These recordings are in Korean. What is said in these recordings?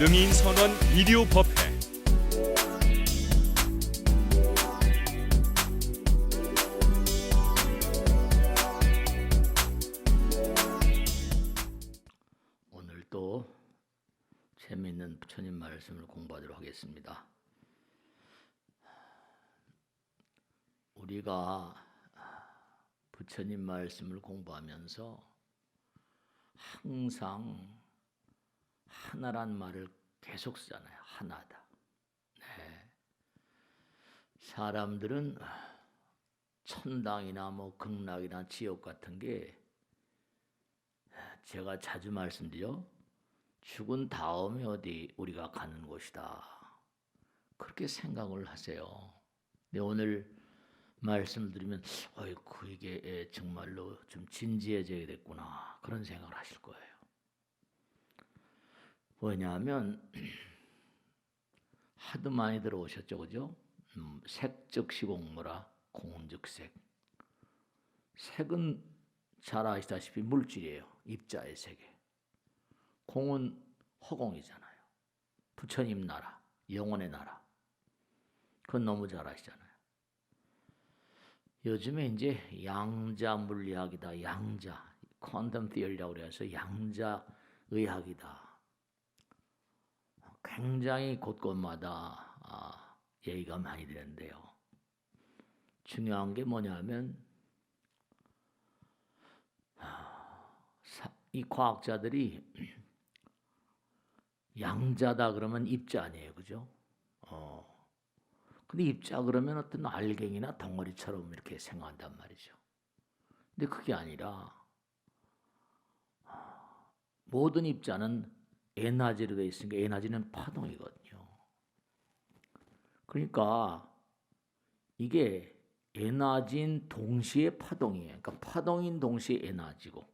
등인선원 비디오법회. 오늘도 재미있는 부처님 말씀을 공부하도록 하겠습니다. 우리가 부처님 말씀을 공부하면서 항상 하나란 말을 계속 쓰잖아요. 하나다. 네. 사람들은 천당이나 극락이나 지옥 같은 게 제가 자주 말씀드려 죽은 다음에 어디 우리가 가는 곳이다. 그렇게 생각을 하세요. 근데 오늘 말씀을 들으면 어이구 이게 정말로 좀 진지해져야 됐구나 그런 생각을 하실 거예요. 왜냐하면 하도 많이 들어오셨죠, 그죠? 색즉 시공무라 공즉색. 색은 잘 아시다시피 물질이에요. 입자의 세계. 공은 허공이잖아요. 부처님 나라, 영혼의 나라. 그건 너무 잘 아시잖아요. 요즘에 이제 양자 물리학이다. 양자, 퀀텀 티어리라고 그래서 양자 의학이다. 굉장히 곳곳마다 얘기가 많이 되는데요. 중요한 게 뭐냐면 이 과학자들이 양자다 그러면 입자 아니에요, 그죠? 근데 입자 그러면 어떤 알갱이나 덩어리처럼 이렇게 생각한단 말이죠. 근데 그게 아니라 모든 입자는 에너지로 되어 있으니까 에너지는 파동이거든요. 그러니까 이게 에너지인 동시에 파동이에요. 그러니까 파동인 동시에 에너지고.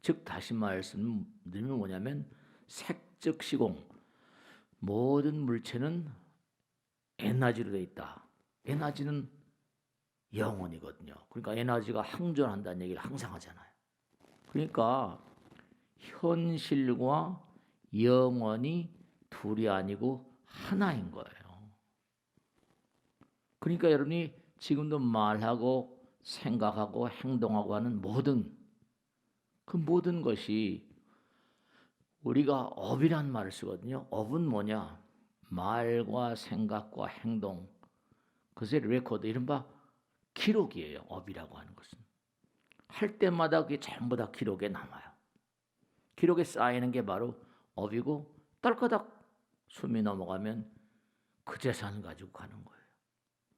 즉 다시 말씀드리면 뭐냐면 색즉 시공. 모든 물체는 에너지로 되어 있다. 에너지는 영혼이거든요. 그러니까 에너지가 항존한다는 얘기를 항상 하잖아요. 그러니까 현실과 영원이 둘이 아니고 하나인 거예요. 그러니까 여러분이 지금도 말하고 생각하고 행동하고 하는 모든 것이 우리가 업이란 말을 쓰거든요. 업은 뭐냐? 말과 생각과 행동, 그것의 레코드, 이른바 기록이에요. 업이라고 하는 것은. 할 때마다 그게 전부 다 기록에 남아요. 기록에 쌓이는 게 바로 업이고 딸까닥 숨이 넘어가면 그 재산을 가지고 가는 거예요.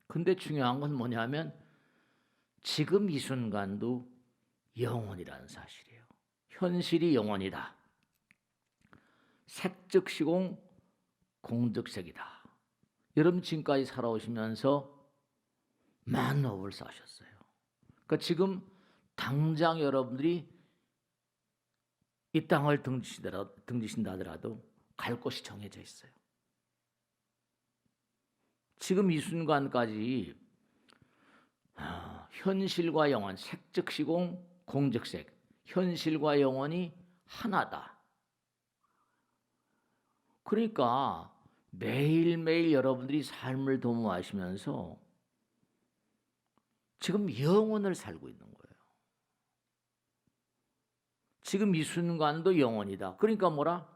근데 중요한 건 뭐냐면 지금 이 순간도 영원이라는 사실이에요. 현실이 영원이다. 색즉 시공, 공즉색이다. 여러분 지금까지 살아오시면서 많은 업을 쌓으셨어요. 그러니까 지금 당장 여러분들이 이 땅을 등지신다 하더라도 갈 곳이 정해져 있어요. 지금 이 순간까지 현실과 영원, 색즉 시공, 공즉색, 현실과 영원이 하나다. 그러니까 매일매일 여러분들이 삶을 도모하시면서 지금 영혼을 살고 있는 거예요. 지금 이 순간도 영혼이다. 그러니까 뭐라?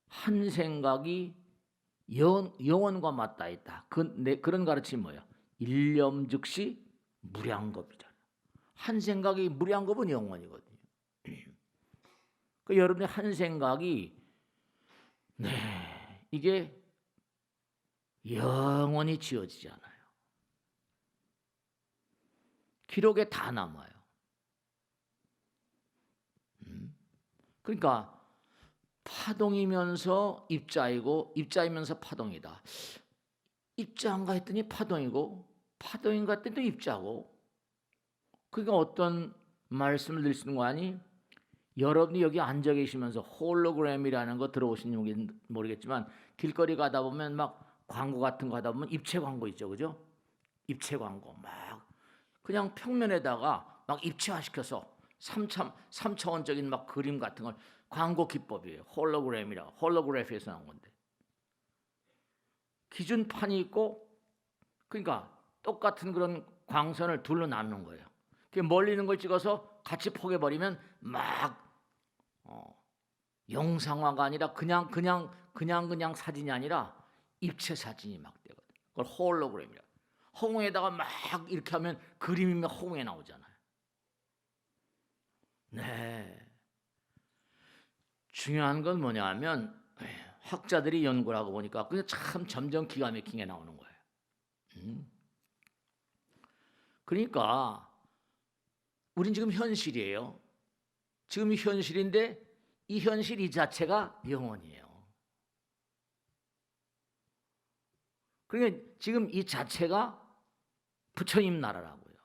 한 생각이 영혼과 맞닿아 있다. 그런 가르침이 뭐예요? 일념 즉시 무량겁이잖아요. 한 생각이 무량겁은 영혼이거든요. 그러니까 여러분의 한 생각이 이게 영원히 지어지지 않아요. 기록에 다 남아요. 그러니까 파동이면서 입자이고 입자이면서 파동이다. 입자인가 했더니 파동이고 파동인가 했더니 또 입자고. 그러니까 어떤 말씀을 드릴 수 있는 거 아니? 여러분이 여기 앉아 계시면서 홀로그램이라는 거 들어오신 모르겠지만 길거리 가다 보면 막 광고 같은 거 하다 보면 입체 광고 있죠, 그죠? 입체 광고 막 그냥 평면에다가 막 입체화시켜서 3차원적인 막 그림 같은 걸 광고 기법이에요. 홀로그래피에서 나온 건데. 기준판이 있고, 그러니까 똑같은 그런 광선을 둘로 나누는 거예요. 멀리 있는 걸 찍어서 같이 포개버리면 막 영상화가 아니라 그냥 사진이 아니라 입체 사진이 막 되거든. 그걸 홀로그램이라. 허공에다가 막 이렇게 하면 그림이 허공에 나오잖아요. 네. 중요한 건 뭐냐 하면 학자들이 연구를 하고 보니까 그게 참 점점 기가 막히게 나오는 거예요. 그러니까 우린 지금 현실이에요. 지금 현실인데 이 현실 이 자체가 영원이에요. 그러니까 지금 이 자체가 부처님 나라라고요.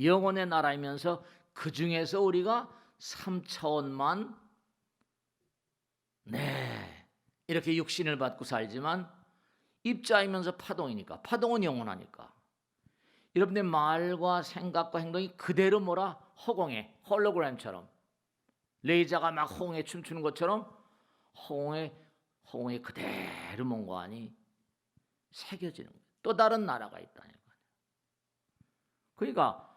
영원의 나라이면서 그 중에서 우리가 3차원만 이렇게 육신을 받고 살지만 입자이면서 파동이니까, 파동은 영원하니까 여러분의 말과 생각과 행동이 그대로 허공에 홀로그램처럼 레이저가 막 허공에 춤추는 것처럼 허공에 그대로 뭔가 아니 새겨지는 거예요. 또 다른 나라가 있다는 거예요. 그러니까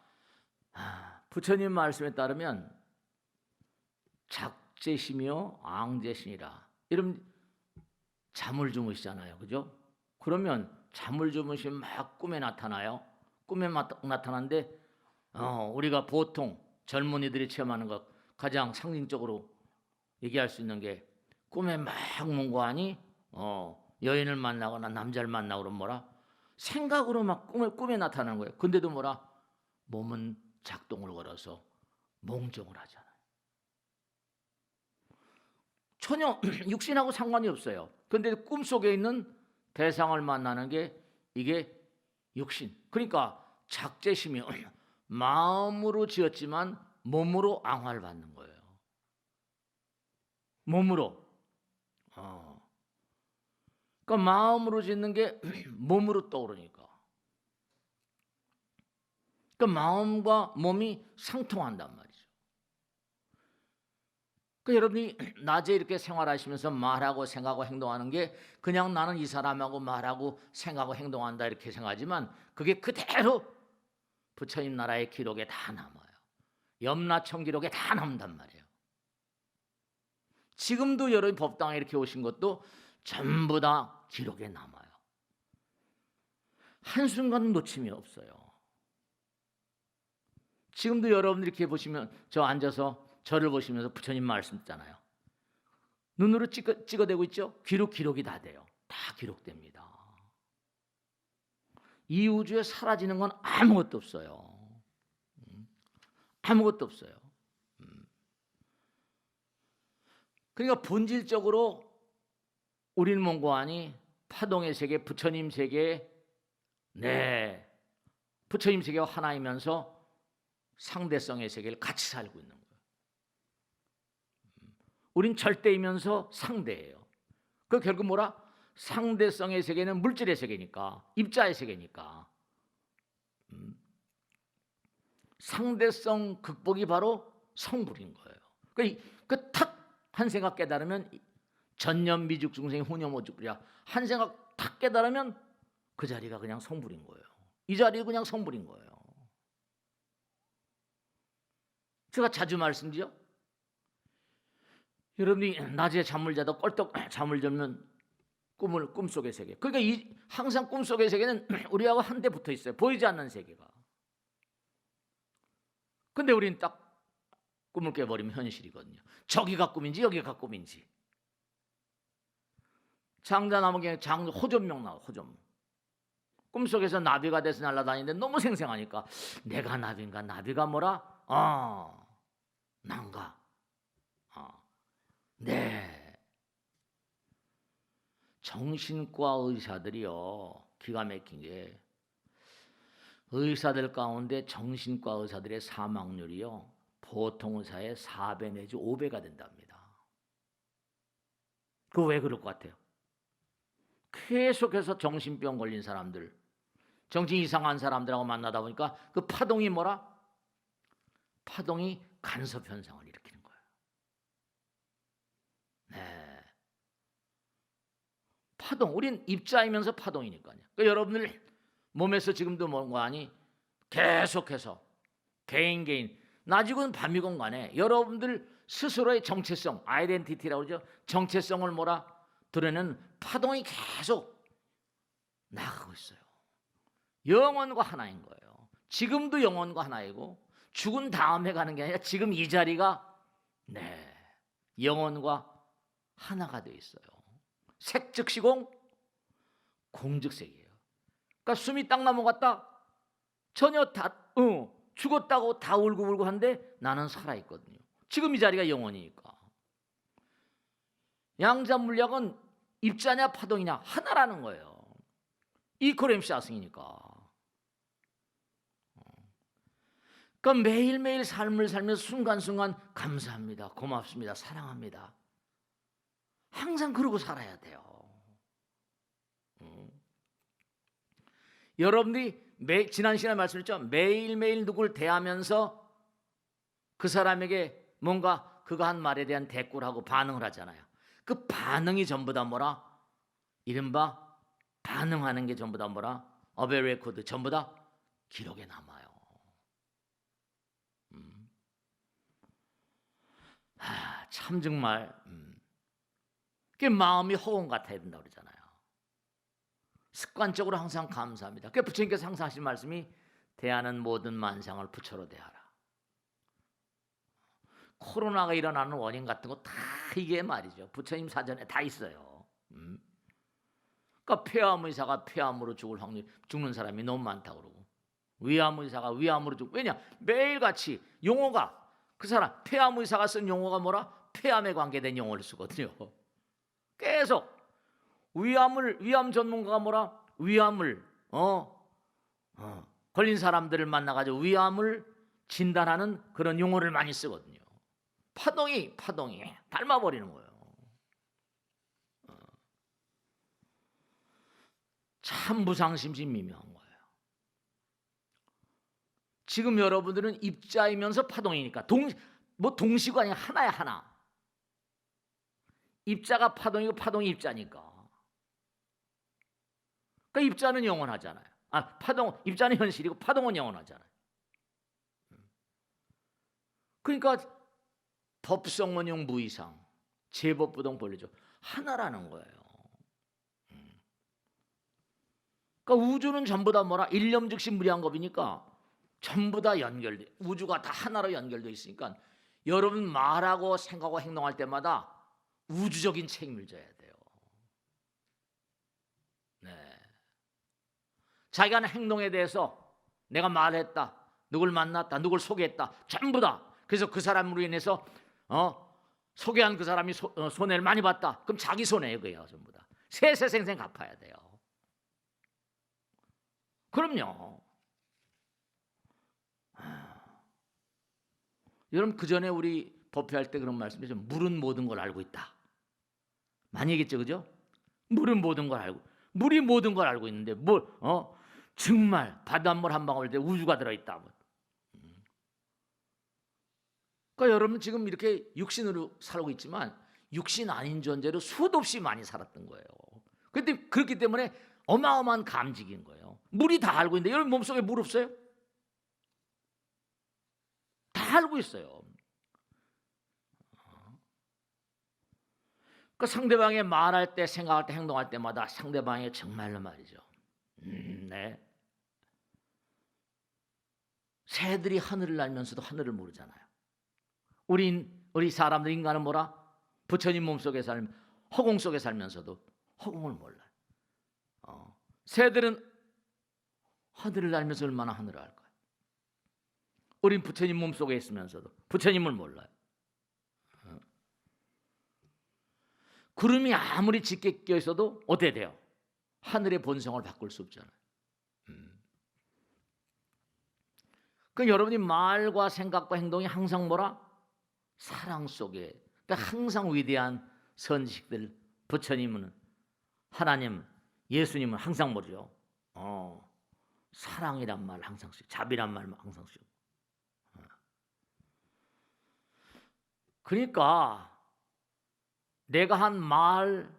부처님 말씀에 따르면 작제시며 앙제신이라. 여러분 잠을 주무시잖아요, 그죠? 그러면 잠을 주무시면 막 꿈에 나타나요. 꿈에 나타나는데 우리가 보통 젊은이들이 체험하는 것 가장 상징적으로 얘기할 수 있는 게 꿈에 막 뭔가 하니 여인을 만나거나 남자를 만나고 그러면 생각으로 막 꿈에 나타나는 거예요. 근데도 몸은 작동을 걸어서 몽정을 하잖아요. 전혀 육신하고 상관이 없어요. 그런데 꿈속에 있는 대상을 만나는 게 이게 육신. 그러니까 작제시며 마음으로 지었지만 몸으로 앙화를 받는 거예요. 몸으로. 그러니까 마음으로 짓는 게 몸으로 떠오르니까. 그러니까 마음과 몸이 상통한단 말이죠. 그러니까 여러분이 낮에 이렇게 생활하시면서 말하고 생각하고 행동하는 게 그냥 나는 이 사람하고 말하고 생각하고 행동한다 이렇게 생각하지만 그게 그대로 부처님 나라의 기록에 다 남아요. 염라청 기록에 다 남단 말이에요. 지금도 여러분 법당에 이렇게 오신 것도 전부 다 기록에 남아요. 한순간 놓침이 없어요. 지금도 여러분들이 이렇게 보시면 저 앉아서 저를 보시면서 부처님 말씀 있잖아요. 눈으로 찍어대고 있죠? 기록이 다 돼요. 다 기록됩니다. 이 우주에 사라지는 건 아무것도 없어요. 아무것도 없어요. 그러니까 본질적으로 우리는 뭔가 아니 파동의 세계, 부처님 세계, 부처님 세계와 하나이면서 상대성의 세계를 같이 살고 있는 거예요. 우린 절대이면서 상대예요. 그 결국 상대성의 세계는 물질의 세계니까, 입자의 세계니까. 상대성 극복이 바로 성불인 거예요. 그 탁 한 생각 깨달으면 전념 미죽 중생 후념 오죽불이야. 한 생각 탁 깨달으면 그 자리가 그냥 성불인 거예요. 이 자리가 그냥 성불인 거예요. 제가 자주 말씀드려. 여러분이 낮에 잠을 자다 껄떡 잠을 자면 꿈속의 세계. 그러니까 항상 꿈속의 세계는 우리하고 한데 붙어 있어요. 보이지 않는 세계가. 근데 우리는 딱 꿈을 깨버리면 현실이거든요. 저기가 꿈인지 여기가 꿈인지. 장자나무에 호전명 나와. 호전명. 꿈속에서 나비가 돼서 날아다니는데 너무 생생하니까 내가 나비인가 나비가 난가. 정신과 의사들이요 기가 막힌 게 의사들 가운데 정신과 의사들의 사망률이요 보통 의사의 4배 내지 5배가 된답니다. 그거 왜 그럴 것 같아요? 계속해서 정신병 걸린 사람들, 정신 이상한 사람들하고 만나다 보니까 그 파동이 파동이 간섭 현상을 일으키는 거예요. 파동. 우린 입자이면서 파동이니까요. 그러니까 여러분들 몸에서 지금도 뭔가 하니 계속해서 개인 낮이건 밤이건 간에 여러분들 스스로의 정체성, 아이덴티티라고 그러죠. 정체성을 뭐라 드러내는 파동이 계속 나가고 있어요. 영혼과 하나인 거예요. 지금도 영혼과 하나이고 죽은 다음에 가는 게 아니라 지금 이 자리가 영혼과 하나가 되어 있어요. 색즉 시공, 공즉 색이에요. 그러니까 숨이 딱 넘어갔다. 전혀 다 죽었다고 다 울고 하는데 나는 살아있거든요. 지금 이 자리가 영혼이니까. 양자물약은 입자냐 파동이냐 하나라는 거예요. 이코렘시아승이니까. 그러니까 매일매일 삶을 살면서 순간순간 감사합니다. 고맙습니다. 사랑합니다. 항상 그러고 살아야 돼요. 여러분들이 지난 시간에 말씀드렸죠. 매일매일 누구를 대하면서 그 사람에게 뭔가 그가 한 말에 대한 대꾸를 하고 반응을 하잖아요. 그 반응이 전부 다 뭐라? 이른바 반응하는 게 전부 다 뭐라? 어베 레코드 전부 다 기록에 남아요. 참 정말 그 마음이 허공 같아야 된다고 그러잖아요. 습관적으로 항상 감사합니다. 그 부처님께서 항상 하신 말씀이 대하는 모든 만상을 부처로 대하라. 코로나가 일어나는 원인 같은 거 다 이게 말이죠. 부처님 사전에 다 있어요. 그러니까 폐암 의사가 폐암으로 죽을 확률, 죽는 사람이 너무 많다고 그러고, 위암 의사가 위암으로 죽고, 왜냐? 매일같이 용어가 그 사람 폐암 의사가 쓴 용어가 뭐라? 폐암에 관계된 용어를 쓰거든요. 계속 위암 전문가가 뭐라? 위암을 걸린 사람들을 만나가지고 위암을 진단하는 그런 용어를 많이 쓰거든요. 파동이 닮아버리는 거예요. 참 무상심심미묘한 거예요. 지금 여러분들은 입자이면서 파동이니까 동시가 아니라 하나야 하나. 입자가 파동이고 파동이 입자니까. 그러니까 입자는 영원하잖아요. 입자는 현실이고 파동은 영원하잖아요. 그러니까 법성원용 무이상, 제법부동 본래죠. 하나라는 거예요. 그러니까 우주는 전부 다 뭐라? 일념즉시 무량겁이니까 전부 다 연결돼. 우주가 다 하나로 연결돼 있으니까 여러분 말하고 생각하고 행동할 때마다 우주적인 책임을 져야 돼요. 자기가 하는 행동에 대해서 내가 말했다, 누굴 만났다, 누굴 소개했다, 전부 다. 그래서 그 사람으로 인해서 소개한 그 사람이 손해를 많이 봤다. 그럼 자기 손해예요, 그게요, 전부 다. 세세생생 갚아야 돼요. 그럼요. 여러분 그 전에 우리 법회할 때 그런 말씀이죠. 물은 모든 걸 알고 있다. 많이 얘기했죠, 그죠? 물은 모든 걸 알고, 물이 모든 걸 알고 있는데 정말 바닷물 한 방울 때 우주가 들어있다. 그러니까 여러분 지금 이렇게 육신으로 살고 있지만 육신 아닌 존재로 수도 없이 많이 살았던 거예요. 그런데 그렇기 때문에 어마어마한 감직인 거예요. 물이 다 알고 있는데 여러분 몸속에 물 없어요? 다 알고 있어요. 그 상대방이 말할 때, 생각할 때, 행동할 때마다 상대방이 정말로 말이죠. 새들이 하늘을 날면서도 하늘을 모르잖아요. 우리 사람들 인간은 뭐라? 부처님 몸속에 허공 속에 살면서도 허공을 몰라요. 새들은 하늘을 날면서 얼마나 하늘을 알까요? 우린 부처님 몸속에 있으면서도 부처님을 몰라요. 구름이 아무리 짙게 껴 있어도 어떻게 돼요? 하늘의 본성을 바꿀 수 없잖아요. 그 여러분이 말과 생각과 행동이 항상 뭐라? 사랑 속에. 그러니까 항상 위대한 선지식들, 부처님은, 하나님, 예수님은 항상 뭐죠? 사랑이란 말 항상 쓰고, 자비란 말 항상 쓰고. 그러니까 내가 한 말,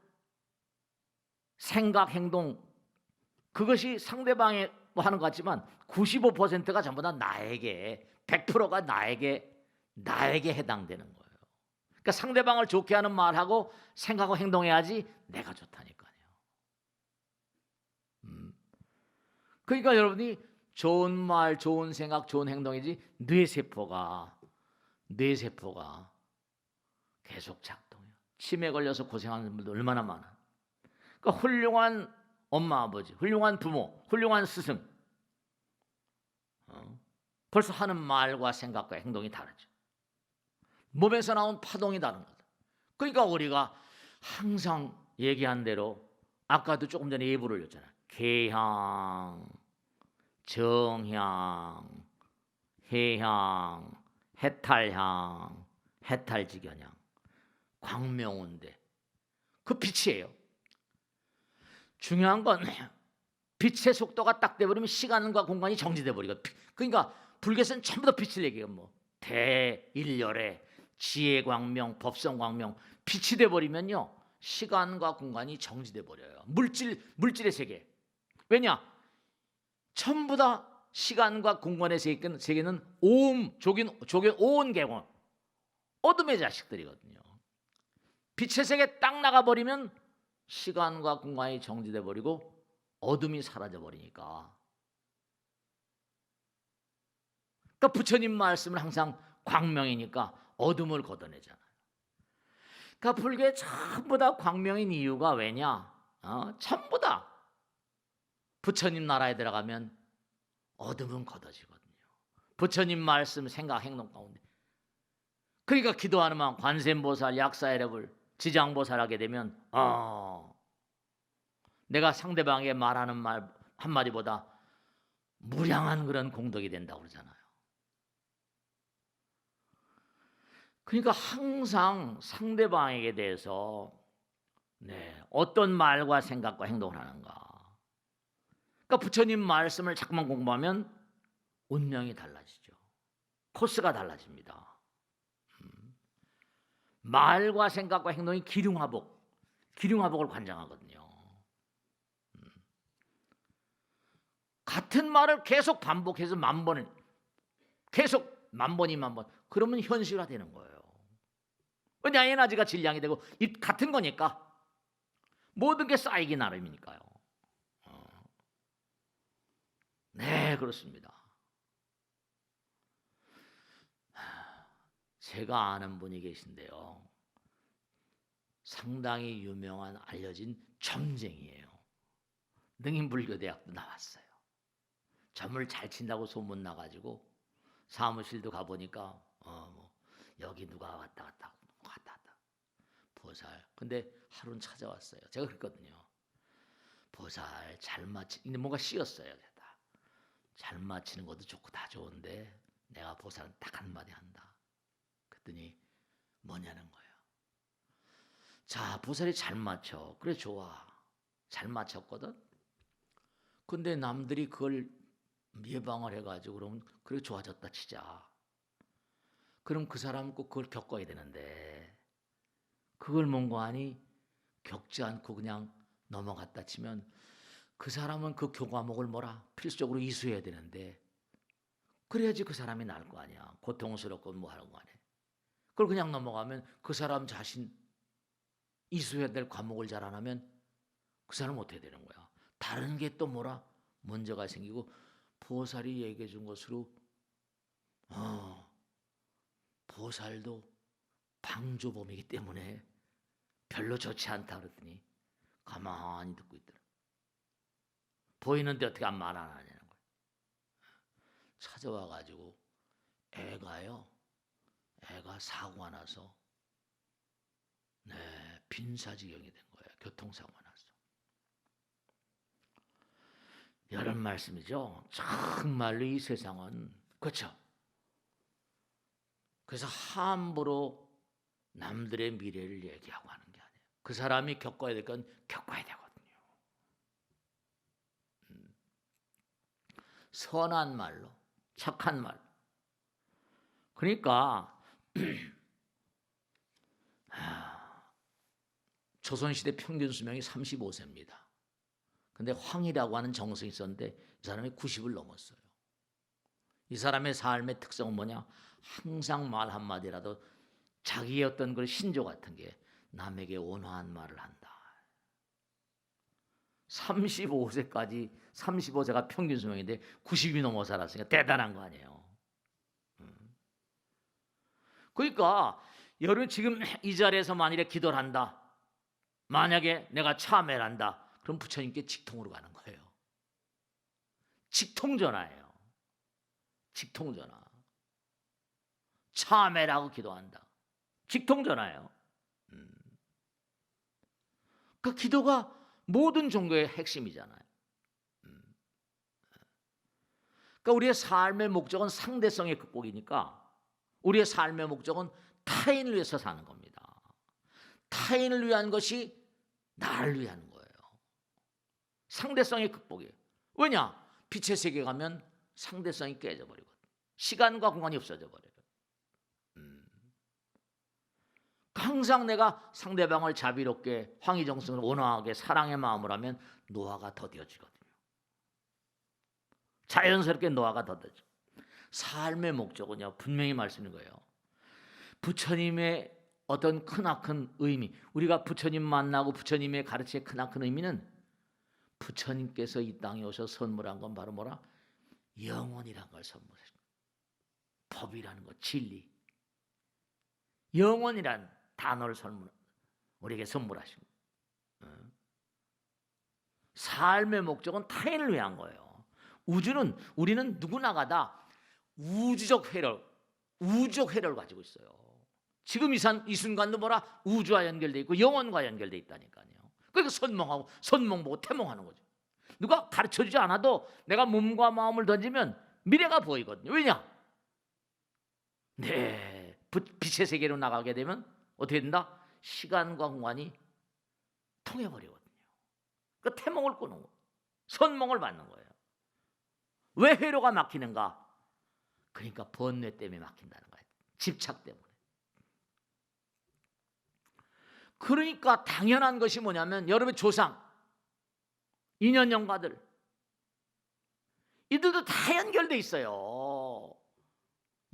생각, 행동 그것이 상대방이 하는 것 같지만 95%가 전부 다 나에게 100%가 나에게 해당되는 거예요. 그러니까 상대방을 좋게 하는 말하고 생각하고 행동해야지 내가 좋다니까요. 그러니까 여러분이 좋은 말, 좋은 생각, 좋은 행동이지 뇌세포가 계속 작동해요. 치매 걸려서 고생하는 분들 얼마나 많아. 그러니까 훌륭한 엄마, 아버지, 훌륭한 부모, 훌륭한 스승 벌써 하는 말과 생각과 행동이 다르죠. 몸에서 나온 파동이 다른 거다. 그러니까 우리가 항상 얘기한 대로 아까도 조금 전에 예부를 올렸잖아요. 개향, 정향, 해향, 해탈향, 해탈지견향, 광명운대. 그 빛이에요. 중요한 건 빛의 속도가 딱 돼버리면 시간과 공간이 정지돼 버리고, 그러니까 불교에서는 전부 다 빛을 얘기해요. 뭐 대일열의 지혜광명, 법성광명, 빛이 돼 버리면요 시간과 공간이 정지돼 버려요. 물질의 세계. 왜냐? 전부 다 시간과 공간의 세계는 오음, 조긴 오온개원, 어둠의 자식들이거든요. 빛의 세계 딱 나가버리면 시간과 공간이 정지돼 버리고 어둠이 사라져 버리니까. 그러니까 부처님 말씀은 항상 광명이니까 어둠을 걷어내잖아요. 그러니까 불교에 전부 다 광명인 이유가 왜냐? 전부 다 부처님 나라에 들어가면 어둠은 걷어지거든요. 부처님 말씀, 생각, 행동 가운데. 그러니까 기도하는 마음, 관세음보살, 약사해lep을 지장보살 하게 되면 내가 상대방에게 말하는 말 한마디보다 무량한 그런 공덕이 된다고 그러잖아요. 그러니까 항상 상대방에게 대해서 어떤 말과 생각과 행동을 하는가. 그러니까 부처님 말씀을 자꾸만 공부하면 운명이 달라지죠. 코스가 달라집니다. 말과 생각과 행동이 기륭화복을 관장하거든요. 같은 말을 계속 반복해서 계속 만 번이 그러면 현실화되는 거예요. 왜냐? 에너지가 질량이 되고 같은 거니까 모든 게 쌓이기 나름이니까요. 네, 그렇습니다. 제가 아는 분이 계신데요. 상당히 유명한 알려진 점쟁이에요. 능인불교대학도 나왔어요. 점을 잘 친다고 소문 나가지고 사무실도 가보니까 여기 누가 왔다 갔다 보살. 근데 하루는 찾아왔어요. 제가 그랬거든요. 보살 잘 근데 뭔가 씌었어요. 잘 맞히는 것도 좋고 다 좋은데 내가 보살은 딱 한마디 한다. 그랬더니 뭐냐는 거예요. 자, 보살이 잘 맞춰. 그래, 좋아. 잘 맞췄거든. 근데 남들이 그걸 예방을 해가지고 그러면 그래 좋아졌다 치자. 그럼 그 사람은 꼭 그걸 겪어야 되는데 그걸 뭔가하니 겪지 않고 그냥 넘어갔다 치면 그 사람은 그 교과목을 필수적으로 이수해야 되는데 그래야지 그 사람이 나을 거 아니야. 고통스럽고 뭐 하는 거 아니야. 그걸 그냥 넘어가면 그 사람 자신 이수해야 될 과목을 잘 안 하면 그 사람은 어떻게 되는 거야. 다른 게 또 문제가 생기고 보살이 얘기해 준 것으로 보살도 방조범이기 때문에 별로 좋지 않다 그랬더니 가만히 듣고 있더라. 보이는데 어떻게 말 안 하냐는 거예요. 찾아와가지고 애가 사고가 나서 빈사지경이 된 거예요. 교통사고가 나서. 이런 말씀이죠. 정말로 이 세상은 그렇죠. 그래서 함부로 남들의 미래를 얘기하고 하는 게 아니에요. 그 사람이 겪어야 될 건 겪어야 되거든요. 선한 말로, 착한 말로. 그러니까 조선시대 평균 수명이 35세입니다. 근데 황이라고 하는 정성이 있었는데 이 사람이 90을 넘었어요. 이 사람의 삶의 특성은 뭐냐? 항상 말 한마디라도 자기의 어떤 그 신조 같은 게 남에게 온화한 말을 한다. 35세까지 35세가 평균 수명인데 90이 넘어 살았으니까 대단한 거 아니에요. 그러니까 여러분 지금 이 자리에서 만일에 기도를 한다. 만약에 내가 참회를 한다. 그럼 부처님께 직통으로 가는 거예요. 직통전화예요. 직통전화. 참회라고 기도한다. 직통전화예요. 그 기도가 모든 종교의 핵심이잖아요. 그러니까 우리의 삶의 목적은 상대성의 극복이니까 우리의 삶의 목적은 타인을 위해서 사는 겁니다. 타인을 위한 것이 나를 위한 거예요. 상대성의 극복이에요. 왜냐? 빛의 세계 가면 상대성이 깨져버리거든요. 시간과 공간이 없어져 버려요. 항상 내가 상대방을 자비롭게 황희정성으로 온화하게 사랑의 마음으로 하면 노화가 더뎌지거든요. 자연스럽게 노화가 더뎌져. 삶의 목적은요 분명히 말씀인 거예요. 부처님의 어떤 크나큰 의미, 우리가 부처님 만나고 부처님의 가르침의 크나큰 의미는 부처님께서 이 땅에 오셔서 선물한 건 바로 뭐라? 영원이란 걸 선물하신 거예요. 법이라는 것, 진리. 영원이란 단어를 우리에게 선물하신 거예요. 삶의 목적은 타인을 위한 거예요. 우리는 누구나가 다 우주적 회를 가지고 있어요. 지금 이 순간도 뭐라? 우주와 연결돼 있고 영원과 연결돼 있다니까요. 그러니까 선몽 보고 태몽하는 거죠. 누가 가르쳐주지 않아도 내가 몸과 마음을 던지면 미래가 보이거든요. 왜냐? 네, 빛의 세계로 나가게 되면 어떻게 된다? 시간과 공간이 통해버리거든요. 그 태몽을 꾸는 거예요. 선몽을 받는 거예요. 왜 회로가 막히는가? 그러니까 번뇌 때문에 막힌다는 거예요. 집착 때문에. 그러니까 당연한 것이 뭐냐면 여러분의 조상, 인연영가들 이들도 다 연결돼 있어요.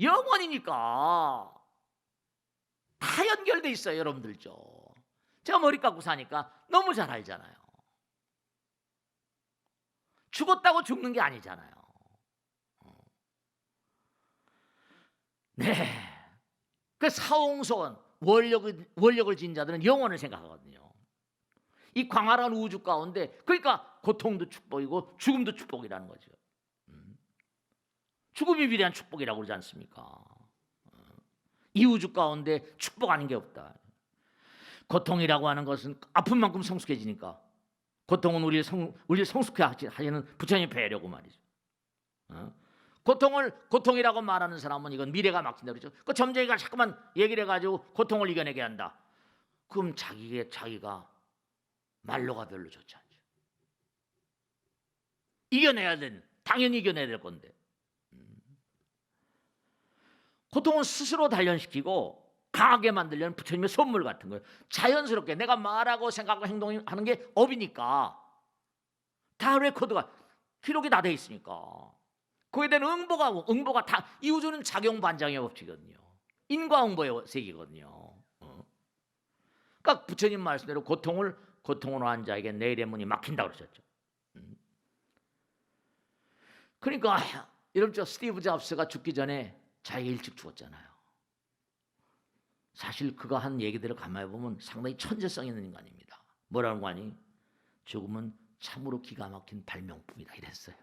영원이니까 다 연결돼 있어요. 여러분들죠. 제가 머리 깎고 사니까 너무 잘 알잖아요. 죽었다고 죽는 게 아니잖아요. 네. 그 사홍소원 원력을 지닌 자들은 영원을 생각하거든요. 이 광활한 우주 가운데 그러니까 고통도 축복이고 죽음도 축복이라는 거죠. 죽음이 위대한 축복이라고 그러지 않습니까? 이 우주 가운데 축복 아닌 게 없다. 고통이라고 하는 것은 아픈 만큼 성숙해지니까 고통은 우리를 성숙해 하시는 부처님 배려고 말이죠. 고통이라고 말하는 사람은 이건 미래가 막힌다 그러죠. 그 점쟁이가 자꾸만 얘기를 해가지고 고통을 이겨내게 한다. 그럼 자기가 말로가 별로 좋지 않죠. 당연히 이겨내야 될 건데. 고통은 스스로 단련시키고 강하게 만들려는 부처님의 선물 같은 거예요. 자연스럽게 내가 말하고 생각하고 행동하는 게 업이니까 다 레코드가 기록이 다 돼 있으니까 거기에 대한 응보가 다 이 우주는 작용반작의 법칙이거든요. 인과응보의 세계거든요. 그러니까 부처님 말씀대로 고통으로 한 자에게 내일의 문이 막힌다 그러셨죠. 그러니까 여러분 스티브 잡스가 죽기 전에 자기가 일찍 죽었잖아요. 사실 그가 한 얘기들을 가만히 보면 상당히 천재성 있는 인간입니다. 뭐라는 거 아니? 죽음은 참으로 기가 막힌 발명품이다 이랬어요.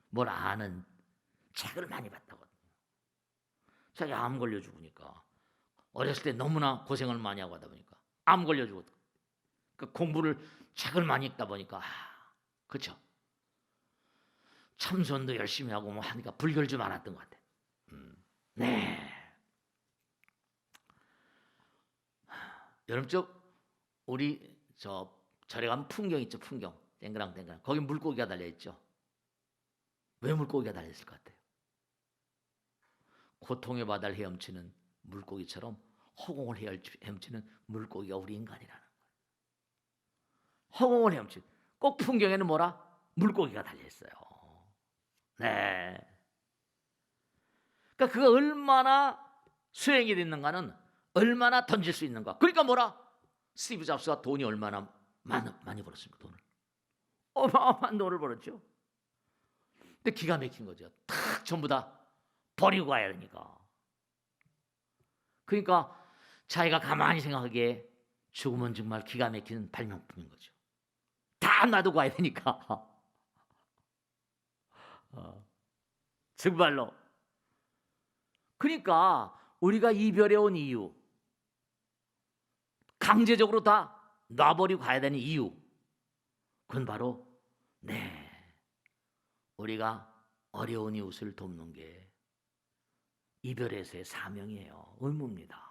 뭘 아는 책을 많이 봤다거든요. 자기 암 걸려 죽으니까 어렸을 때 너무나 고생을 많이 하고 하다 보니까 암 걸려 죽었다. 그 공부를 책을 많이 읽다 보니까 그렇죠. 참선도 열심히 하고 뭐 하니까 불결 좀 많았던 것 같아요. 네. 여러분 우리 절에 가면 풍경 있죠. 풍경 땡그랑 거기 물고기가 달려 있죠. 왜 물고기가 달려 있을 것 같아요? 고통의 바다를 헤엄치는 물고기처럼 허공을 헤엄치는 물고기가 우리 인간이라는 거예요. 허공을 헤엄친. 꼭 풍경에는 뭐라? 물고기가 달려 있어요. 네. 그러니까 그가 얼마나 수행이 됐는가는 얼마나 던질 수 있는가. 그러니까 뭐라? 스티브 잡스가 돈이 얼마나 많이 벌었습니까? 돈을. 어마어마한 돈을 벌었죠. 근데 기가 막힌 거죠. 탁 전부 다 버리고 가야 되니까. 그러니까 자기가 가만히 생각하기에 죽음은 정말 기가 막힌 발명품인 거죠. 다 놔두고 가야 되니까. 정말로. 그러니까 우리가 이별해 온 이유, 강제적으로 다 놔버리고 가야 되는 이유, 그건 바로 우리가 어려운 이웃을 돕는 게 이별에서의 사명이에요. 의무입니다.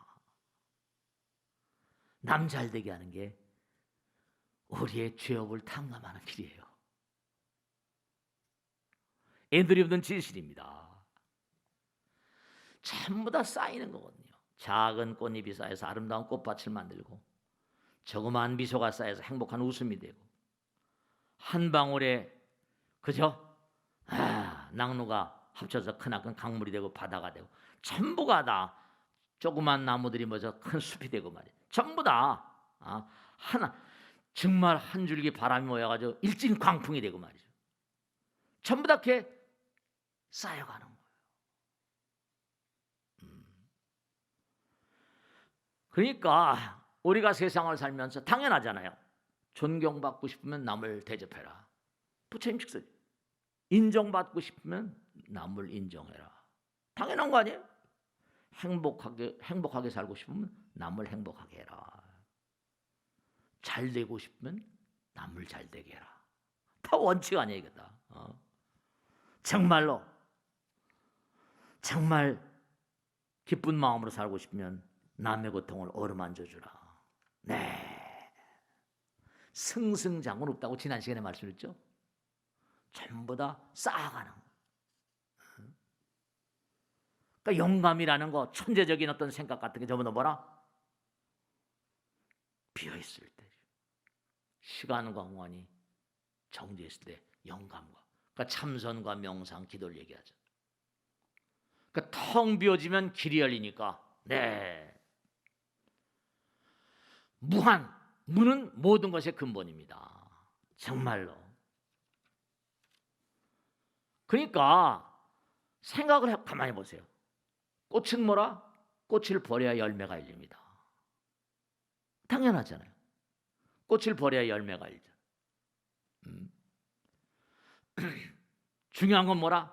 남 잘되게 하는 게 우리의 죄업을 탕감하는 길이에요. 애들이 없는 진실입니다. 전부 다 쌓이는 거거든요. 작은 꽃잎이 쌓여서 아름다운 꽃밭을 만들고, 조그마한 미소가 쌓여서 행복한 웃음이 되고, 한 방울에 그죠? 낙노가 합쳐서 크나큰 강물이 되고 바다가 되고, 전부가 다 조그만 나무들이 뭐죠? 큰 숲이 되고 말이에요. 전부 다 하나, 정말 한 줄기 바람이 모여가지고 일진 광풍이 되고 말이죠. 전부 다 이렇게 쌓여가는 거예요. 그러니까 우리가 세상을 살면서 당연하잖아요. 존경받고 싶으면 남을 대접해라. 부처님 직설. 인정받고 싶으면 남을 인정해라. 당연한 거 아니에요? 행복하게 살고 싶으면 남을 행복하게 해라. 잘 되고 싶으면 남을 잘 되게 해라. 다 원칙 아니에요, 이게 다. 정말로 정말 기쁜 마음으로 살고 싶으면 남의 고통을 어루만져 주라. 네. 승승장구 없다고 지난 시간에 말씀드렸죠. 전부 다 쌓아가는. 그러니까 영감이라는 거, 천재적인 어떤 생각 같은 게 전부 다 뭐라? 비어있을 때, 시간과 공간이 정지했을 때 영감과, 그러니까 참선과 명상, 기도를 얘기하죠. 그러니까 텅 비어지면 길이 열리니까 무한, 무는 모든 것의 근본입니다. 정말로. 그러니까 생각을 가만히 보세요. 꽃은 뭐라? 꽃을 버려야 열매가 열립니다. 당연하잖아요. 꽃을 버려야 열매가 열리잖아요. 중요한 건 뭐라?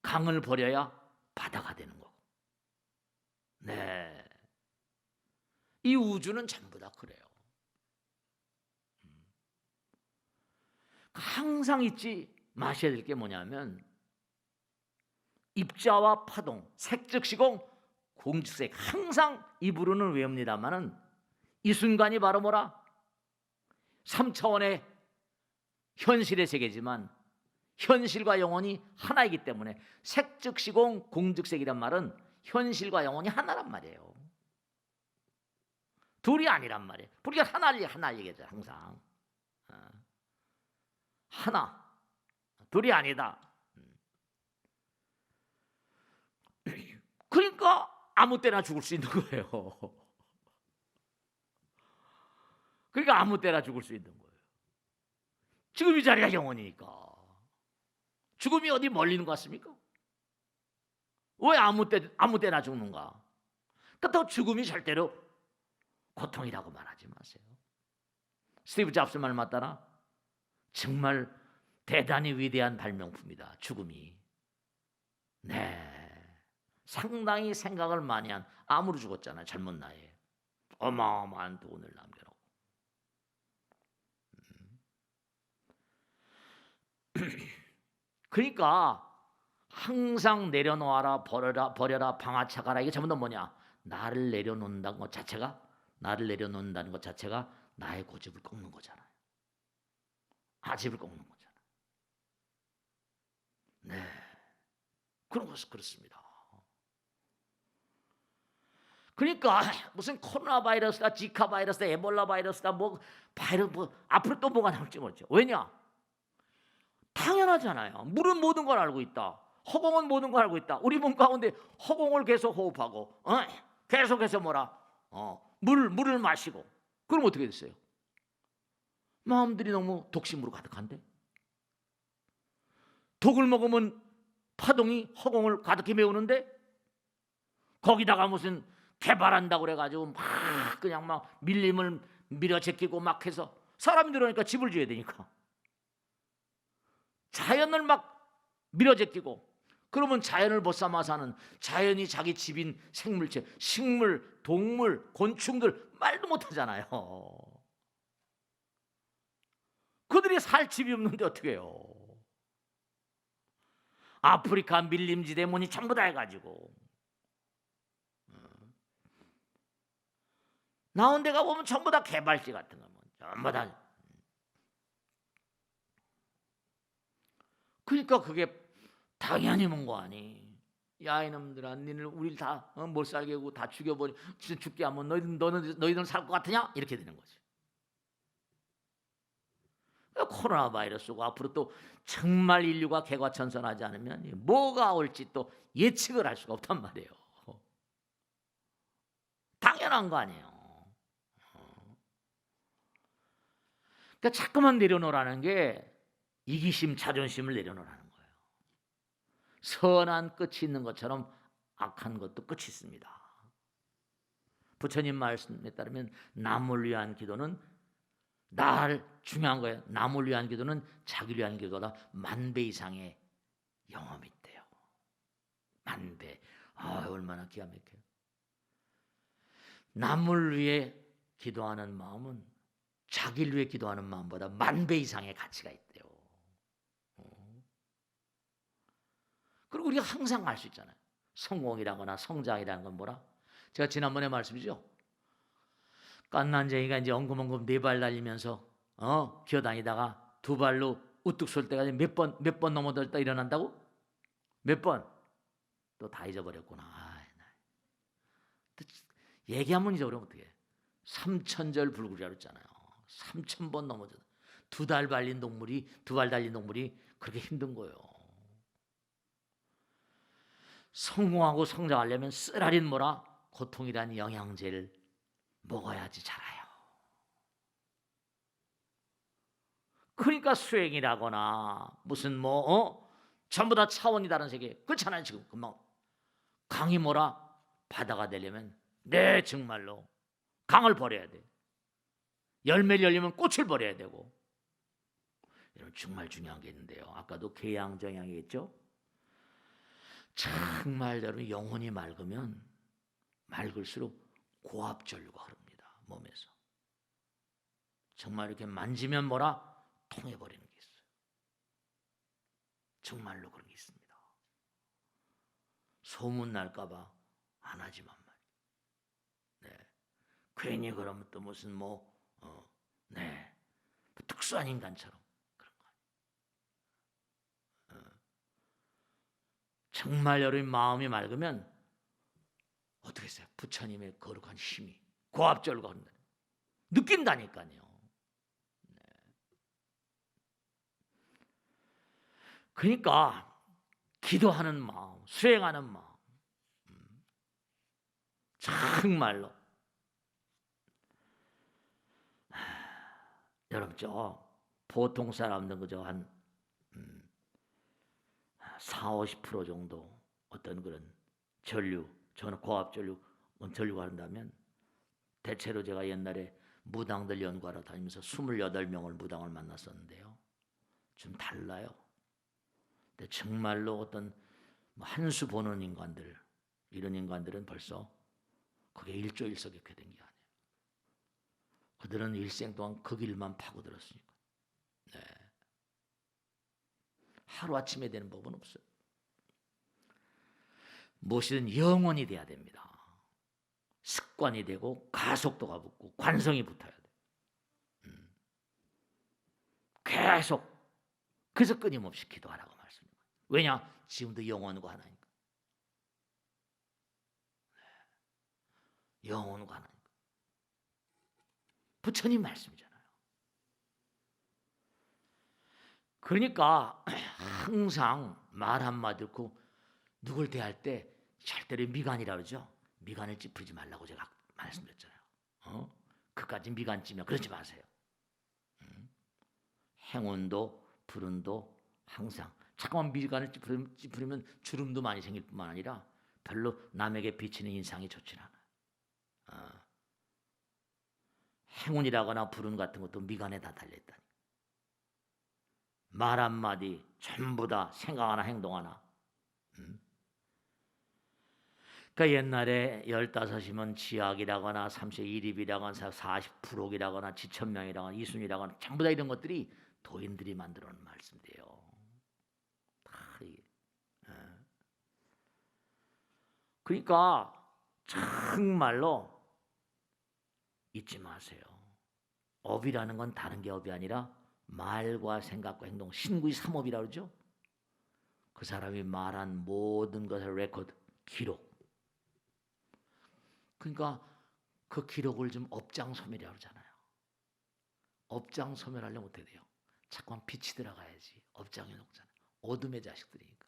강을 버려야 바다가 되는 거고. 네. 이 우주는 전부 다 그래요. 항상 잊지 마셔야 될 게 뭐냐면, 입자와 파동, 색즉시공, 공즉색, 항상 입으로는 외웁니다마는 이 순간이 바로 뭐라? 3차원의 현실의 세계지만 현실과 영혼이 하나이기 때문에 색즉시공, 공즉색이란 말은 현실과 영혼이 하나란 말이에요. 둘이 아니란 말이에요. 우리가 하나 얘기하죠, 항상. 하나, 둘이 아니다. 그러니까 아무 때나 죽을 수 있는 거예요. 그러니까 아무 때나 죽을 수 있는 거예요. 지금 이 자리가 영원이니까. 죽음이 어디 멀리 있는 것 같습니까? 왜 아무 때나 죽는가? 그렇다고 죽음이 절대로 고통이라고 말하지 마세요. 스티브 잡스 말 맞다나? 정말 대단히 위대한 발명품이다, 죽음이. 상당히 생각을 많이 한 암으로 죽었잖아요, 젊은 나이에. 어마어마한 돈을 남겨놓고. 그러니까 항상 내려놓아라, 버려라, 방아차가라, 이게 전부 다 뭐냐? 나를 내려놓는다는 것 자체가 나의 고집을 꺾는 거잖아요. 아집을 꺾는 거잖아요. 그런 것은 그렇습니다. 그러니까 무슨 코로나 바이러스다, 지카 바이러스다, 에볼라 바이러스다, 뭐 바이러스 뭐 앞으로 또 뭐가 나올지 모르죠. 왜냐? 당연하잖아요. 물은 모든 걸 알고 있다. 허공은 모든 걸 알고 있다. 우리 몸 가운데 허공을 계속 호흡하고, 계속해서 뭐라, 물을 마시고. 그럼 어떻게 됐어요? 마음들이 너무 독심으로 가득한데. 독을 먹으면 파동이 허공을 가득히 메우는데, 거기다가 무슨 개발한다고 그래가지고 막 그냥 막 밀림을 밀어 제끼고 막 해서 사람이 늘어나니까 집을 지어야 되니까 자연을 막 밀어 제끼고, 그러면 자연을 벗삼아 사는, 자연이 자기 집인 생물체, 식물, 동물, 곤충들 말도 못하잖아요. 그들이 살 집이 없는데 어떻게 해요? 아프리카 밀림지대 뭐니 전부 다 해가지고 나온 데가 보면 전부 다 개발지 같은 거, 전부 다. 그러니까 그게 당연히 뭔거 아니. 야 이놈들아, 니들 우리를 다 못 살게 하고 다 죽여버리, 진짜 죽게 하면 너희들은 살 것 같으냐? 이렇게 되는 거지. 코로나 바이러스고 앞으로 또 정말 인류가 개과천선하지 않으면 뭐가 올지 또 예측을 할 수가 없단 말이에요. 당연한 거 아니에요. 그러니까 자꾸만 내려놓으라는 게 이기심, 자존심을 내려놓으라는 거예요. 선한 끝이 있는 것처럼 악한 것도 끝이 있습니다. 부처님 말씀에 따르면 남을 위한 기도는 중요한 거예요. 남을 위한 기도는 자기를 위한 기도보다 만배 이상의 영험이 있대요. 만배. 얼마나 기가 막혀요. 남을 위해 기도하는 마음은 자기를 위해 기도하는 마음보다 만배 이상의 가치가 있대요. 그리고 우리가 항상 알 수 있잖아요. 성공이라거나 성장이라는 건 뭐라? 제가 지난번에 말씀이죠. 깐난쟁이가 이제 엉금엉금 4발 달리면서 기어다니다가 2발로 우뚝 설 때가 몇 번 넘어졌다 일어난다고? 몇 번? 또 다 잊어버렸구나. 얘기하면 잊어버리면 어떡해. 3000절 불구리라 그랬잖아요. 3000번 넘어졌다. 2발 달린 동물이 그렇게 힘든 거예요. 성공하고 성장하려면 쓰라린 뭐라? 고통이라는 영양제를 먹어야지 자라요. 그러니까 수행이라거나 무슨 전부 다 차원이 다른 세계. 그렇잖아요. 지금 금방 강이 뭐라? 바다가 되려면 정말로 강을 버려야 돼. 열매를 열리면 꽃을 버려야 되고. 이런 정말 중요한 게 있는데요. 아까도 계양정양이 있죠. 정말 여러분 영혼이 맑으면 맑을수록 고압전류가 흐릅니다. 몸에서. 정말 이렇게 만지면 뭐라? 통해버리는 게 있어요. 정말로 그런 게 있습니다. 소문 날까봐 안 하지만 말이에요. 네. 괜히 그러면 또 무슨 특수한 인간처럼 그런 거 아니에요. 정말 여러분 마음이 맑으면 어떻게 했어요? 부처님의 거룩한 힘이 고압절과 한다. 느낀다니까요. 네. 그러니까 기도하는 마음, 수행하는 마음, 정말로 여러분 보통 사람들 그저 한 40-50% 정도 어떤 그런 전류, 저는 고압 전류가 한다면, 대체로 제가 옛날에 무당들 연구하러 다니면서 28명을 무당을 만났었는데요. 좀 달라요. 근데 정말로 어떤 한 수 보는 인간들, 이런 인간들은 벌써 그게 일조일석이렇게 된 게 아니에요. 그들은 일생 동안 그 길만 파고들었으니까. 네. 하루아침에 되는 법은 없어요. 무엇이든 영원히 돼야 됩니다. 습관이 되고 가속도가 붙고 관성이 붙어야 돼요. 계속. 그래서 끊임없이 기도하라고 말씀입니다. 왜냐? 지금도 영원하고 하나니까. 영혼과 하나님. 부처님 말씀이잖아요. 그러니까 항상 말 한마디 듣고 누굴 대할 때 절대로 미간이라 그러죠. 미간을 찌푸리지 말라고 제가 말씀드렸잖아요. 그까지 미간 찌면 그러지 마세요. 행운도 불운도 항상 자꾸만 미간을 찌푸리면 주름도 많이 생길 뿐만 아니라 별로 남에게 비치는 인상이 좋지 않아요. 행운이라거나 불운 같은 것도 미간에 다 달려있다니. 말 한마디 전부 다 생각 하나 행동 하나. 그러니까 옛날에 15이면 지학이라거나 3세1입이라거나 40%이라거나 지천명이라거나 이순이라거나 전부 다 이런 것들이 도인들이 만들어 놓은 말씀이에요. 다 이게. 그러니까 정말로 잊지 마세요. 업이라는 건 다른 게 업이 아니라 말과 생각과 행동, 신구의 삼업이라고 그러죠. 그 사람이 말한 모든 것을 레코드, 기록. 그러니까 그 기록을 좀 업장소멸이라고 그러잖아요. 업장소멸하려면 어떻게 돼요? 자꾸만 빛이 들어가야지. 업장에 놓잖아요. 어둠의 자식들이니까.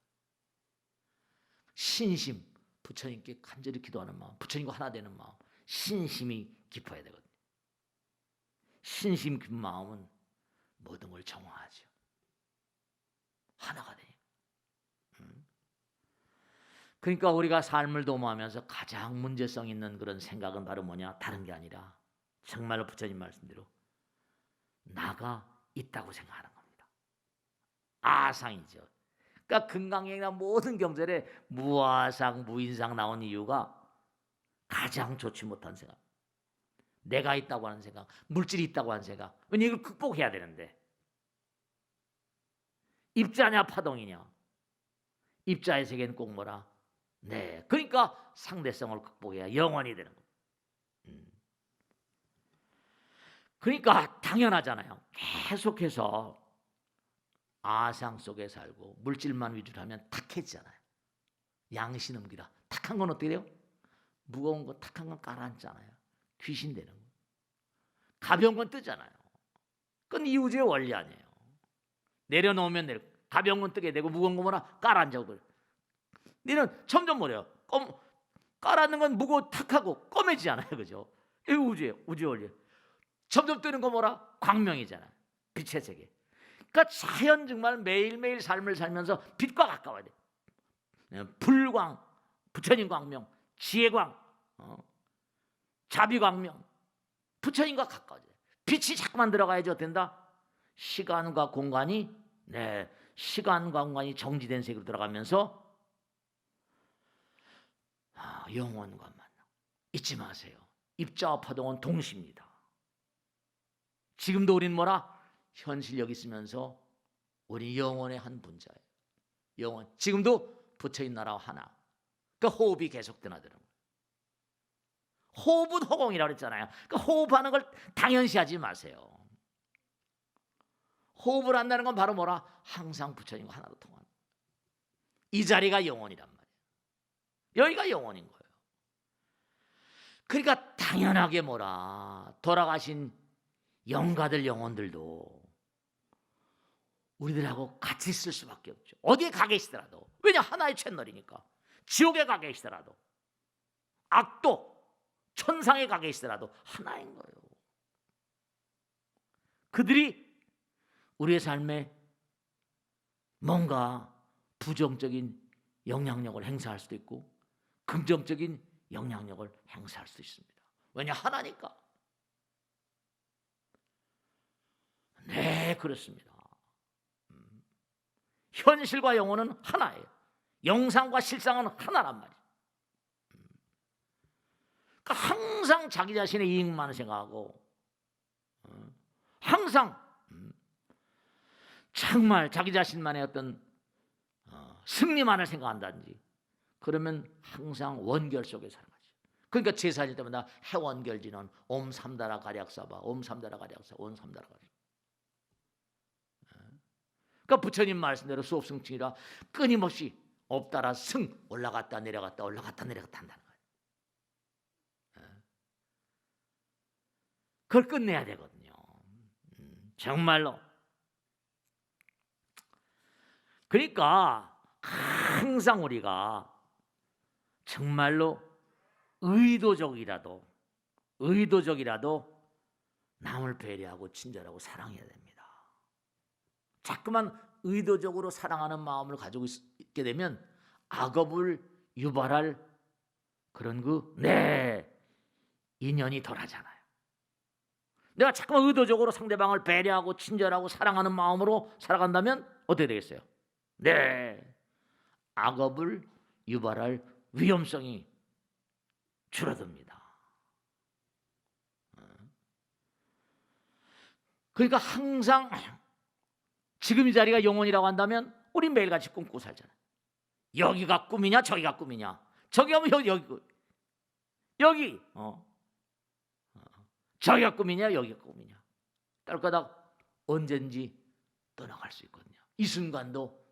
신심, 부처님께 간절히 기도하는 마음, 부처님과 하나 되는 마음, 신심이 깊어야 되거든요. 신심 깊은 마음은 모든 걸 정화하죠. 하나가 되니까. 그러니까 우리가 삶을 도모하면서 가장 문제성 있는 그런 생각은 바로 뭐냐? 다른 게 아니라 정말로 부처님 말씀대로 나가 있다고 생각하는 겁니다. 아상이죠. 그러니까 금강경이나 모든 경전에 무아상, 무인상 나온 이유가 가장 좋지 못한 생각. 내가 있다고 하는 생각, 물질이 있다고 하는 생각. 왜냐 이걸 극복해야 되는데. 입자냐 파동이냐. 입자의 세계는 꼭 뭐라? 네, 그러니까 상대성을 극복해야 영원이 되는 거예요. 그러니까 당연하잖아요. 계속해서 아상 속에 살고 물질만 위주로 하면 탁해지잖아요. 양신음기라. 탁한 건 어떻게 돼요? 무거운 거 탁한 건 깔아앉잖아요. 귀신 되는 거. 가벼운 건 뜨잖아요. 그건 이 우주의 원리 아니에요. 내려놓으면 내려. 가벼운 건 뜨게 되고 무거운 거 뭐나 깔아앉아 버려. 너는 점점 뭐래요? 깔아앉는 건 무거워 탁하고 검해지지 않아요. 그죠? 이 우주의 원리. 점점 뜨는 거 뭐라? 광명이잖아요. 빛의 세계. 그러니까 자연 정말 매일매일 삶을 살면서 빛과 가까워야 돼. 불광, 부처님 광명, 지혜광, 자비광명, 부처님과 가까워져. 빛이 자꾸만 들어가야지 어떻게 된다? 시간과 공간이 시간과 공간이 정지된 세계로 들어가면서 영원과 만나. 잊지 마세요. 입자와 파동은 동시입니다. 지금도 우리는 뭐라? 현실력 있으면서 우리 영혼의 한 분자예요. 영혼. 지금도 부처님 나라와 하나. 그러니까 호흡이 계속 드나드는 거예요. 호흡은 허공이라고 그랬잖아요. 그러니까 호흡하는 걸 당연시하지 마세요. 호흡을 한다는 건 바로 뭐라? 항상 부처님과 하나로 통하는. 이 자리가 영혼이란 말이에요. 여기가 영혼인 거예요. 그러니까 당연하게 뭐라? 돌아가신 영가들 영혼들도 우리들하고 같이 있을 수밖에 없죠. 어디에 가 계시더라도. 왜냐? 하나의 채널이니까. 지옥에 가 계시더라도 악도 천상에 가 계시더라도 하나인 거예요. 그들이 우리의 삶에 뭔가 부정적인 영향력을 행사할 수도 있고 긍정적인 영향력을 행사할 수도 있습니다. 왜냐? 하나니까. 네, 그렇습니다. 현실과 영혼은 하나예요. 영상과 실상은 하나란 말이에요. 그러니까 항상 자기 자신의 이익만 생각하고 항상 정말 자기 자신만의 어떤 승리만을 생각한다든지 그러면 항상 원결 속에 사는 거죠. 그러니까 제사질 때마다 해원결지는 옴 삼다라 가략사바 옴 삼다라 가략사 옴 삼다라 가략사. 그러니까 부처님 말씀대로 수업승칭이라 끊임없이 없다라 승 올라갔다 내려갔다 올라갔다 내려갔다 한다는 거예요. 그걸 끝내야 되거든요. 정말로. 그러니까 항상 우리가 정말로 의도적이라도 남을 배려하고 친절하고 사랑해야 됩니다. 자꾸만 의도적으로 사랑하는 마음을 가지고 있게 되면 악업을 유발할 그런 인연이 덜하잖아요. 내가 자꾸만 의도적으로 상대방을 배려하고 친절하고 사랑하는 마음으로 살아간다면 어떻게 되겠어요? 악업을 유발할 위험성이 줄어듭니다. 그러니까 항상 지금 이 자리가 영원이라고 한다면 우리 매일같이 꿈꾸고 살잖아요. 여기가 꿈이냐 저기가 꿈이냐. 저기 하면 여기 저기가 꿈이냐 여기가 꿈이냐. 딸까닥 언젠지 떠나갈 수 있거든요. 이 순간도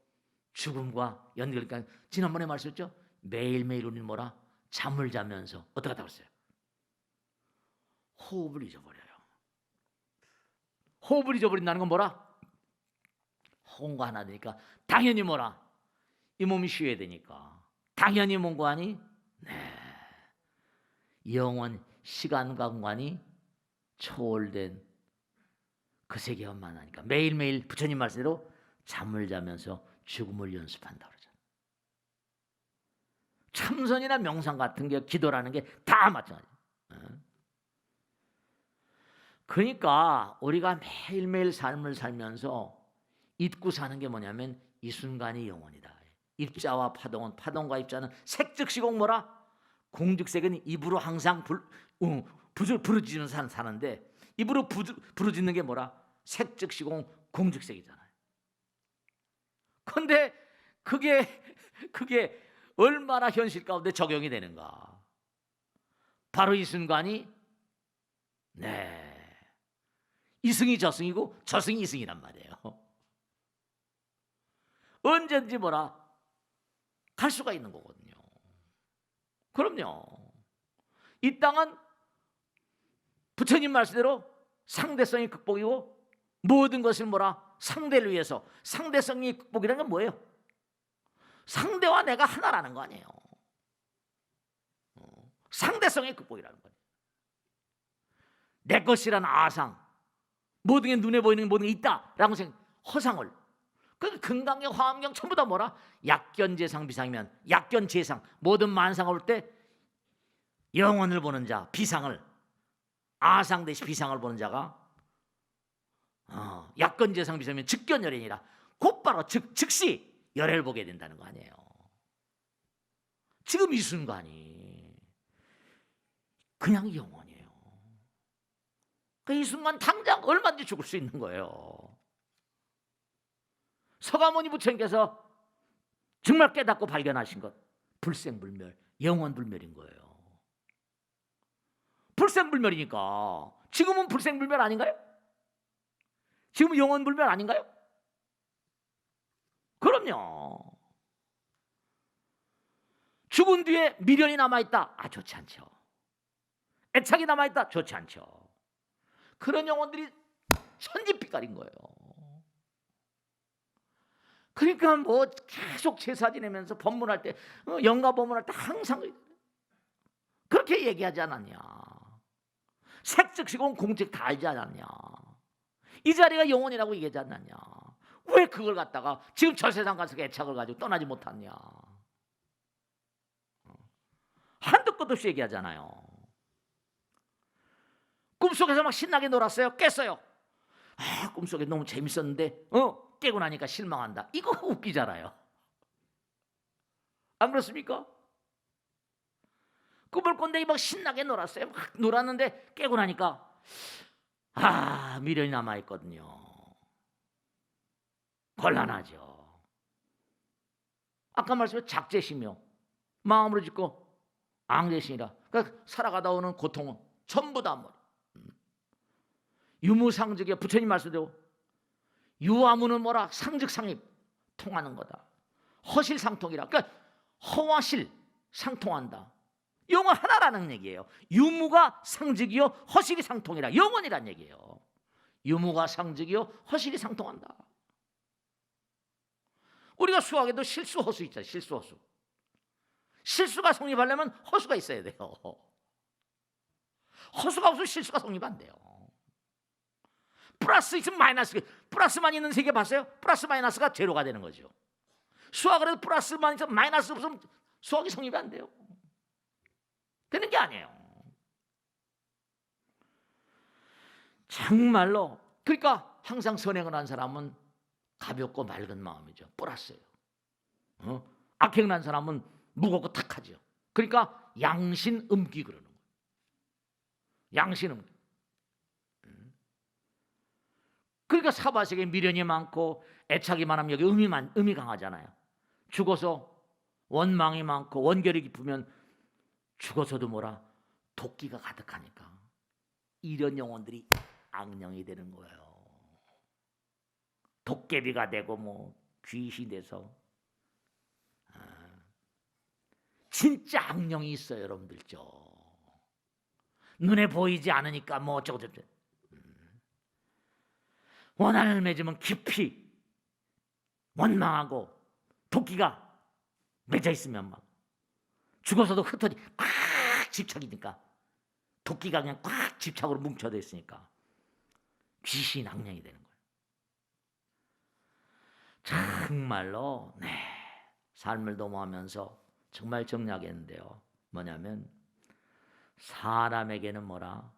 죽음과 연결니까 지난번에 말씀했죠. 매일매일 우리는 뭐라? 잠을 자면서 어떻게 하다고 했어요? 호흡을 잊어버려요. 호흡을 잊어버린다는 건 뭐라? 혼과 하나 되니까 당연히 뭐라? 이 몸이 쉬어야 되니까 당연히 뭔가 하니? 영원 시간과 공간이 초월된 그 세계와 만나니까 매일매일 부처님 말씀대로 잠을 자면서 죽음을 연습한다 그러잖아요. 참선이나 명상 같은 게 기도라는 게 다 마찬가지예요. 그러니까 우리가 매일매일 삶을 살면서 잊고 사는 게 뭐냐면 이 순간이 영원이다. 입자와 파동은 파동과 입자는 색즉시공 뭐라? 공즉색은 입으로 항상 부르짖으면서 사는데 입으로 부르짖는 게 뭐라? 색즉시공 공즉색이잖아요. 그런데 그게 얼마나 현실 가운데 적용이 되는가? 바로 이 순간이 이승이 저승이고 저승이 이승이란 말이에요. 언제든지 뭐라 갈 수가 있는 거거든요. 그럼요. 이 땅은 부처님 말씀대로 상대성이 극복이고 모든 것을 뭐라 상대를 위해서. 상대성이 극복이라는 건 뭐예요? 상대와 내가 하나라는 거 아니에요. 상대성의 극복이라는 거예요. 내 것이란 아상, 모든 게 눈에 보이는 모든 게 있다라고 생각, 허상을. 그 금강경, 화엄경 전부 다 뭐라? 약견재상 비상이면 약견재상, 모든 만상을 볼 때 영혼을 보는 자, 비상을, 아상 대시 비상을 보는 자가 약견재상 비상이면 즉견열애니라. 곧바로 즉시 열애를 보게 된다는 거 아니에요. 지금 이 순간이 그냥 영원이에요. 이 순간 당장 얼마든지 죽을 수 있는 거예요. 서가모니 부처님께서 정말 깨닫고 발견하신 것, 불생불멸, 영원불멸인 거예요. 불생불멸이니까 지금은 불생불멸 아닌가요? 지금은 영원불멸 아닌가요? 그럼요. 죽은 뒤에 미련이 남아있다. 좋지 않죠. 애착이 남아있다. 좋지 않죠. 그런 영혼들이 천지빛깔인 거예요. 그러니까 뭐 계속 제사 지내면서 법문할 때, 영가 법문할 때 항상 그렇게 얘기하지 않았냐. 색즉시공 공책 다 알지 않았냐. 이 자리가 영원이라고 얘기하지 않았냐. 왜 그걸 갖다가 지금 저 세상 가서 애착을 가지고 떠나지 못하냐. 한도 끝 없이 얘기하잖아요. 꿈속에서 막 신나게 놀았어요. 깼어요. 꿈속에 너무 재밌었는데 깨고 나니까 실망한다. 이거 웃기잖아요. 안 그렇습니까? 꿈을 꾼데 막 신나게 놀았어요. 막 놀았는데 깨고 나니까 미련이 남아있거든요. 곤란하죠. 아까 말씀에 작제시며 마음으로 짓고 앙제시니라. 그러니까 살아가다 오는 고통은 전부 다 유무상즉이야. 부처님 말씀대로 유아무는 뭐라? 상즉상입 통하는 거다. 허실상통이라. 그러니까 허와 실 상통한다. 영혼 하나라는 얘기예요. 유무가 상직이요 허실이 상통이라. 영혼이란 얘기예요. 유무가 상직이요 허실이 상통한다. 우리가 수학에도 실수 허수 있잖아요. 실수 허수. 실수가 성립하려면 허수가 있어야 돼요. 허수가 없으면 실수가 성립 안 돼요. 플러스 있으면 마이너스. 플러스만 있는 세계 봤어요? 플러스 마이너스가 제로가 되는 거죠. 수학을 해도 플러스만 있으면 마이너스 없으면 수학이 성립이 안 돼요. 되는 게 아니에요. 정말로. 그러니까 항상 선행을 한 사람은 가볍고 맑은 마음이죠. 플러스예요. 악행난 사람은 무겁고 탁하죠. 그러니까 양신음기 그러는 거예요. 양신음기. 그러니까 사바세계에 미련이 많고 애착이 많으면 여기 음이 강하잖아요. 죽어서 원망이 많고 원결이 깊으면 죽어서도 뭐라 도끼가 가득하니까 이런 영혼들이 악령이 되는 거예요. 도깨비가 되고 뭐 귀신이 돼서 진짜 악령이 있어요, 여러분들죠. 눈에 보이지 않으니까 뭐 어쩌고저쩌고. 원한을 맺으면 깊이 원망하고 도끼가 맺어 있으면 막 죽어서도 흩어지 꽉 집착이니까 도끼가 그냥 꽉 집착으로 뭉쳐져 있으니까 귀신 악령이 되는 거예요. 정말로 삶을 도모하면서 정말 정리하겠는데요. 뭐냐면 사람에게는 뭐라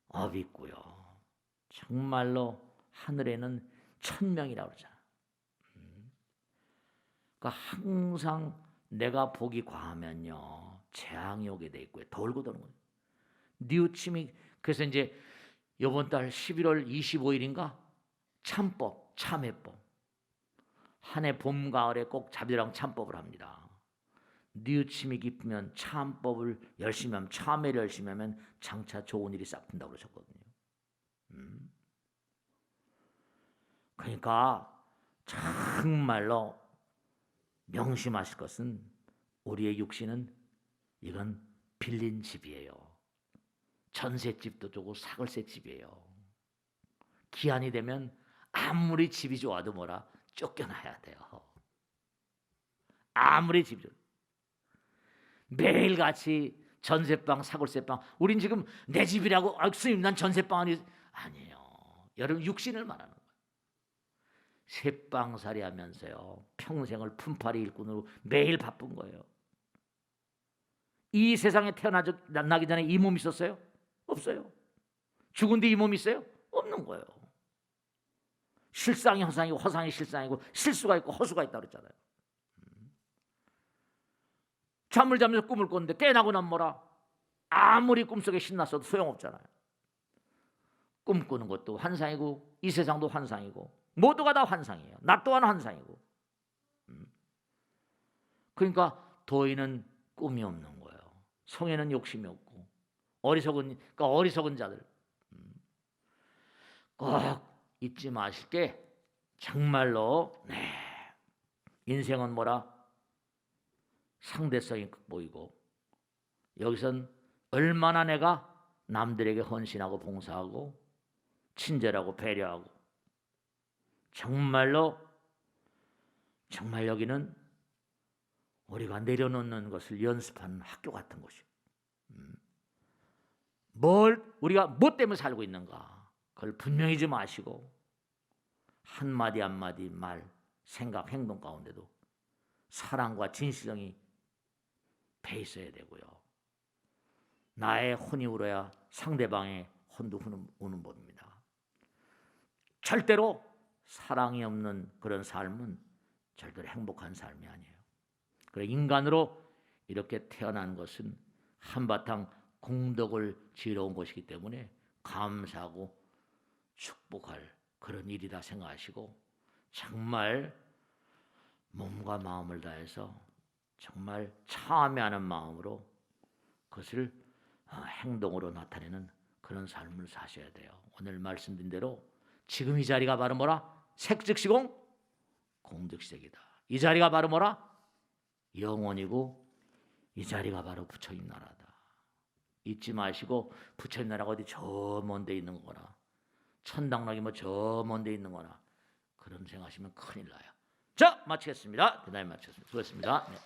업이 있고요. 정말로 하늘에는 천명이라고 그러잖아. 그러니까 항상 내가 복이 과하면요 재앙이 오게 돼 있고요. 돌고 도는 거예요. 뉘우침이. 그래서 이제 이번 달 11월 25일인가 참법, 참회법. 한 해 봄, 가을에 꼭 자비랑 참법을 합니다. 뉘우침이 깊으면 참법을 열심히 하면, 참회를 열심히 하면 장차 좋은 일이 싹 튼다고 그러셨거든요. 그러니까 정말로 명심하실 것은 우리의 육신은 이건 빌린 집이에요. 전셋집도 주고 사글세 집이에요. 기한이 되면 아무리 집이 좋아도 뭐라 쫓겨나야 돼요. 아무리 집이 좋아도. 매일같이 전셋방 사글세방. 우린 지금 내 집이라고 스님 난 전셋방 아니에요. 여러분 육신을 말하는 거예요. 셋방살이 하면서요 평생을 품팔이 일꾼으로 매일 바쁜 거예요. 이 세상에 태어나기 전에 이 몸 있었어요? 없어요. 죽은 뒤 이 몸 있어요? 없는 거예요. 실상이 허상이고 허상이 실상이고 실수가 있고 허수가 있다고 그랬잖아요. 잠을 자면서 꿈을 꿨는데 깨나고 난 뭐라 아무리 꿈속에 신났어도 소용없잖아요. 꿈꾸는 것도 환상이고 이 세상도 환상이고 모두가 다 환상이에요. 나 또한 환상이고. 그러니까 도인은 꿈이 없는 거예요. 성에는 욕심이 없고 그러니까 어리석은 자들 꼭 잊지 마실 게 정말로 인생은 뭐라 상대성이 보이고 여기선 얼마나 내가 남들에게 헌신하고 봉사하고 친절하고 배려하고 정말로 정말 여기는 우리가 내려놓는 것을 연습하는 학교 같은 곳이에요. 우리가 뭐 때문에 살고 있는가 그걸 분명히 좀 아시고 한마디 한마디 말, 생각, 행동 가운데도 사랑과 진실성이 배 있어야 되고요. 나의 혼이 울어야 상대방의 혼도 우는 법입니다. 절대로 사랑이 없는 그런 삶은 절대로 행복한 삶이 아니에요. 그래 인간으로 이렇게 태어난 것은 한바탕 공덕을 지으러 온 것이기 때문에 감사하고 축복할 그런 일이다 생각하시고 정말 몸과 마음을 다해서 정말 참회하는 마음으로 그것을 행동으로 나타내는 그런 삶을 사셔야 돼요. 오늘 말씀드린 대로 지금 이 자리가 바로 뭐라? 색즉시공 공즉시색이다. 이 자리가 바로 뭐라? 영혼이고 이 자리가 바로 부처님 나라다. 잊지 마시고 부처님 나라가 어디 저 먼 데 있는 거나 천당락이 뭐 저 먼 데 있는 거나 그런 생각하시면 큰일 나요. 자, 마치겠습니다. 대단히 마치겠습니다. 수고했습니다. 네.